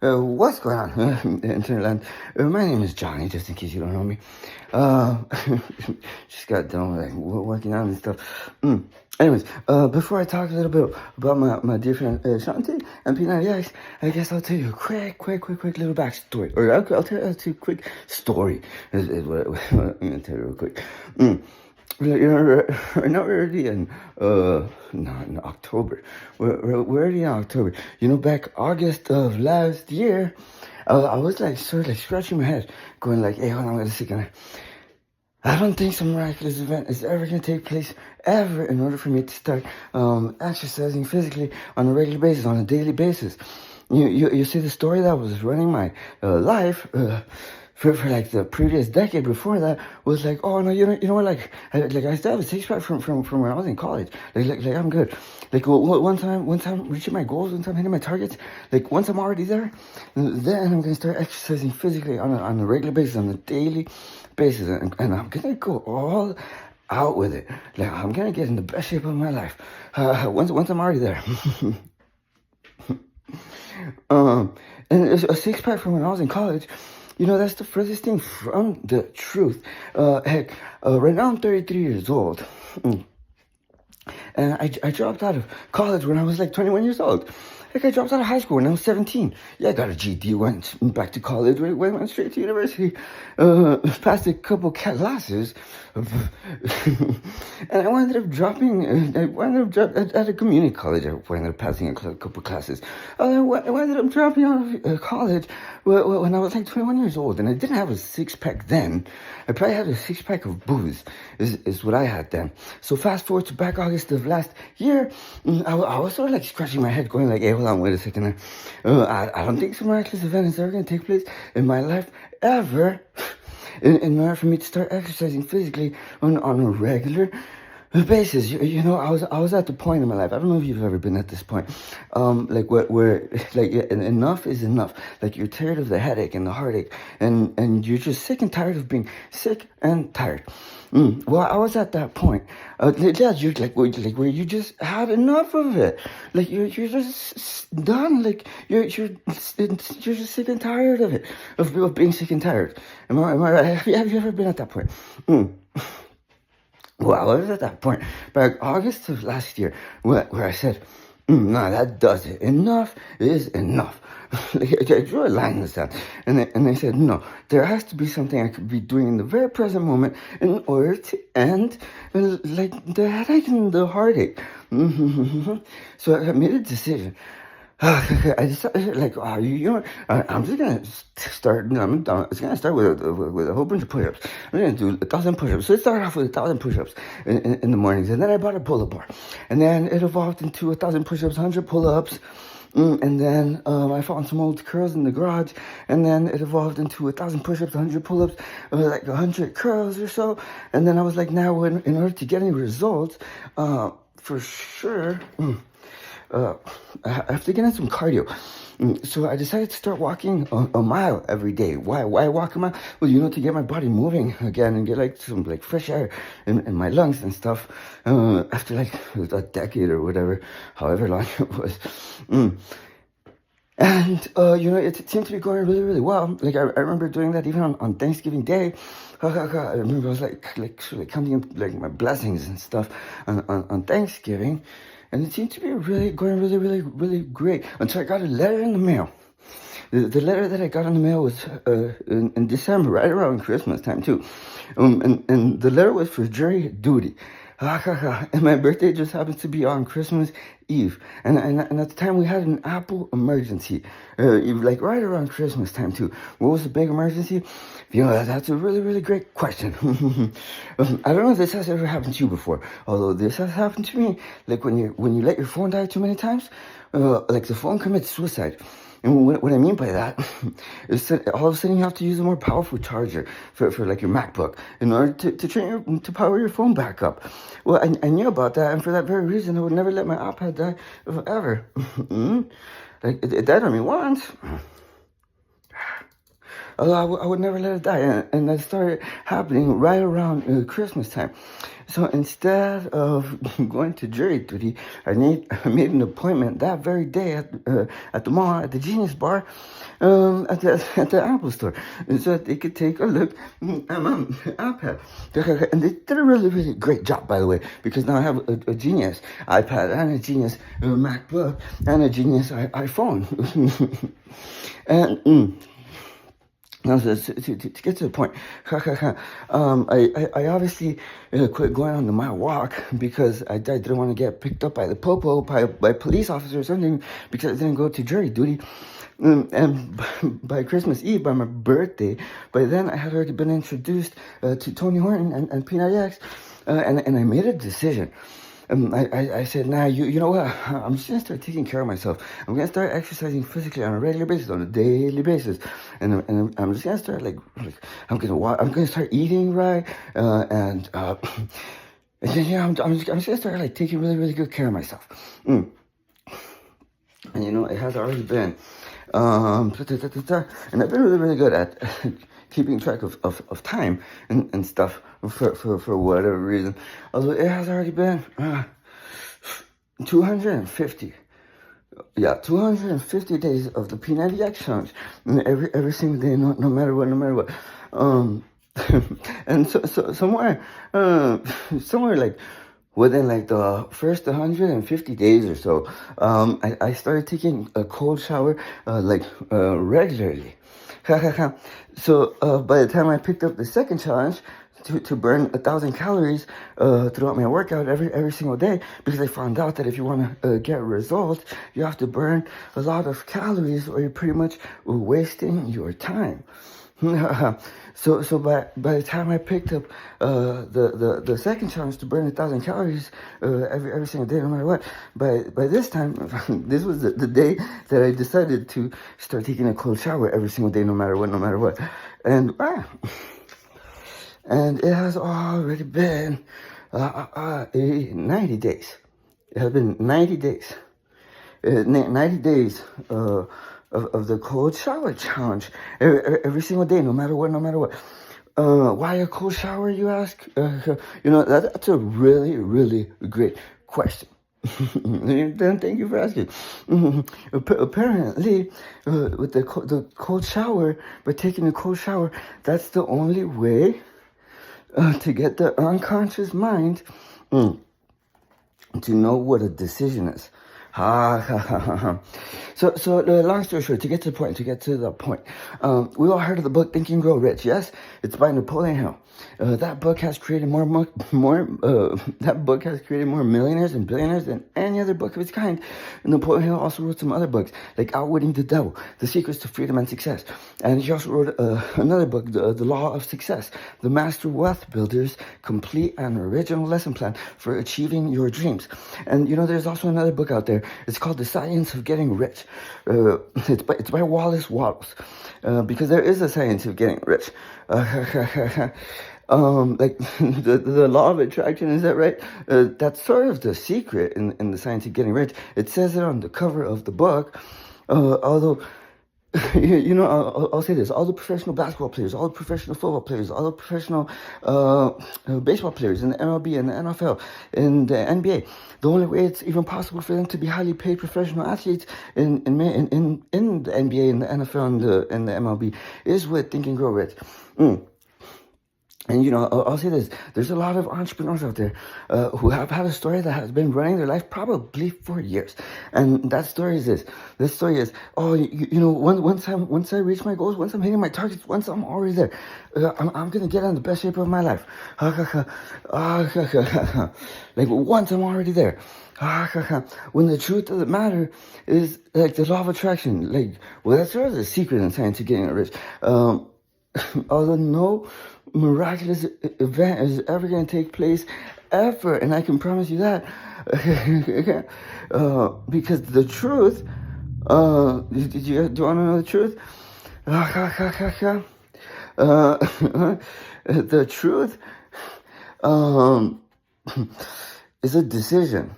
What's going on, Internet? My name is Johnny, just in case you don't know me. Uh, just got done like working out and stuff. Anyways, before I talk a little bit about my dear friend Shanti and P90X, I guess I'll tell you a quick little backstory. Or I'll tell you a quick story, is what I'm going to tell you real quick. Right now we're already in not in October. We're already in October. Back August of last year, I was like sort of like scratching my head, going like, "Hey, hold on, wait a second. I don't think some miraculous event is ever gonna take place ever in order for me to start exercising physically on a regular basis, on a daily basis." You see the story that was running my life. For like the previous decade before that was like, oh no, you know what, like I still have a six pack from when I was in college. Like I'm good. Like one time reaching my goals, one time hitting my targets. Like once I'm already there, then I'm gonna start exercising physically on a regular basis, on a daily basis, and I'm gonna go all out with it. Like I'm gonna get in the best shape of my life. Once I'm already there. And a six pack from when I was in college. That's the furthest thing from the truth. Heck, right now I'm 33 years old. And I dropped out of college when I was like 21 years old. Like I dropped out of high school when I was 17. Yeah, I got a GED, went back to college, went straight to university, passed a couple classes, and I ended up dropping. At a community college. I ended up passing a couple classes. I ended up dropping out of college when I was like 21 years old, and I didn't have a six pack then. I probably had a six pack of booze, is what I had then. So fast forward to back August of last year, I was sort of like scratching my head, going like, "Hey, hold on, wait a second. I don't think some miraculous event is ever going to take place in my life ever in order for me to start exercising physically on a regular basis." I was at the point in my life. I don't know if you've ever been at this point, like where like enough is enough. Like you're tired of the headache and the heartache, and you're just sick and tired of being sick and tired. Well, I was at that point. You're like where you just had enough of it. Like you're just done. Like you're just sick and tired of it, of being sick and tired. Am I right? Have you ever been at that point? Well, I was at that point back August of last year where I said, "No, that does it. Enough is enough." Like, I drew a line in the sand, and they said, "No, there has to be something I could be doing in the very present moment in order to end like the headache and the heartache." So I made a decision. I decided, like, I'm just gonna start. I'm just gonna start with a whole bunch of push-ups. I'm gonna do 1,000 push-ups. So it started off with 1,000 push-ups in the mornings, and then I bought a pull-up bar, and then it evolved into 1,000 push-ups, 100 pull-ups. And then I found some old curls in the garage, and then it evolved into 1,000 push-ups, 100 pull-ups, like 100 curls or so. And then I was like, now in order to get any results, for sure. I have to get in some cardio. So I decided to start walking a mile every day. Why walk a mile? Well, to get my body moving again and get like some like fresh air in my lungs and stuff. After like a decade or whatever, however long it was. And it seemed to be going really, really well. Like I remember doing that even on Thanksgiving Day. I remember I was like counting up like my blessings and stuff on Thanksgiving. And it seemed to be going really, really, really great until I got a letter in the mail. The letter that I got in the mail was in December, right around Christmas time too. And the letter was for jury duty. And my birthday just happened to be on Christmas Eve. And at the time we had an Apple emergency. Like right around Christmas time too. What was the big emergency? That's a really, really great question. I don't know if this has ever happened to you before. Although this has happened to me. Like when you let your phone die too many times, like the phone commits suicide. And what I mean by that is that all of a sudden you have to use a more powerful charger for like your MacBook in order to power your phone back up. Well, I knew about that, and for that very reason, I would never let my iPad die ever. Like it died on me once. Although I would never let it die, and that started happening right around Christmas time. So instead of going to jury duty, I made an appointment that very day at the mall, at the Genius Bar, at the Apple Store, so that they could take a look at my iPad. And they did a really, really great job, by the way, because now I have a Genius iPad and a Genius MacBook and a Genius iPhone. And now, to get to the point, I obviously quit going on my walk because I didn't want to get picked up by the popo, by police officer or something, because I didn't go to jury duty. And by Christmas Eve, by my birthday, by then I had already been introduced to Tony Horton and P90X, and I made a decision. I said, nah, you know what? I'm just gonna start taking care of myself. I'm gonna start exercising physically on a regular basis, on a daily basis, and I'm just gonna start like I'm gonna start eating right, and then I'm just gonna start like taking really, really good care of myself. And it has already been, and I've been really, really good at keeping track of time and stuff for whatever reason. Although it has already been 250. Yeah, 250 days of the P90X challenge. Every single day, no matter what. And so somewhere like within like the first 150 days or so, I started taking a cold shower regularly. So by the time I picked up the second challenge to burn 1,000 calories throughout my workout every single day, because I found out that if you want to get results, you have to burn a lot of calories, or you're pretty much wasting your time. So by the time I picked up the second challenge to burn 1,000 calories every single day, no matter what, by this time, this was the day that I decided to start taking a cold shower every single day, no matter what, and it has already been 90 days. It has been 90 days. 90 days of the cold shower challenge every single day, no matter what. Why a cold shower, you ask? That's a really, really great question. Thank you for asking. Apparently, with the cold shower, by taking a cold shower, that's the only way to get the unconscious mind to know what a decision is. So long story short, to get to the point, we all heard of the book Think and Grow Rich. Yes, it's by Napoleon Hill. That book has created more millionaires and billionaires than any other book of its kind. Napoleon Hill also wrote some other books, like Outwitting the Devil, The Secrets to Freedom and Success. And he also wrote another book, The Law of Success, The Master Wealth Builder's Complete and Original Lesson Plan for Achieving Your Dreams. And there's also another book out there. It's called The Science of Getting Rich. It's by Wallace Wattles, because there is a science of getting rich. Like the law of attraction, is that right? That's sort of the secret in the science of getting rich. It says it on the cover of the book, although I'll say this: all the professional basketball players, all the professional football players, all the professional baseball players in the MLB and the NFL and the NBA, the only way it's even possible for them to be highly paid professional athletes in the NBA and the NFL and the MLB is with Think and Grow Rich. And I'll say this: there's a lot of entrepreneurs out there who have had a story that has been running their life probably for years, and that story is this. This story is, once I reach my goals, once I'm hitting my targets, once I'm already there, I'm gonna get in the best shape of my life. Like once I'm already there. When the truth of the matter is, like, the law of attraction, that's sort of the secret in science of getting rich. Although no miraculous event is ever going to take place ever, and I can promise you that, because the truth, do you want to know the truth? The truth is a decision.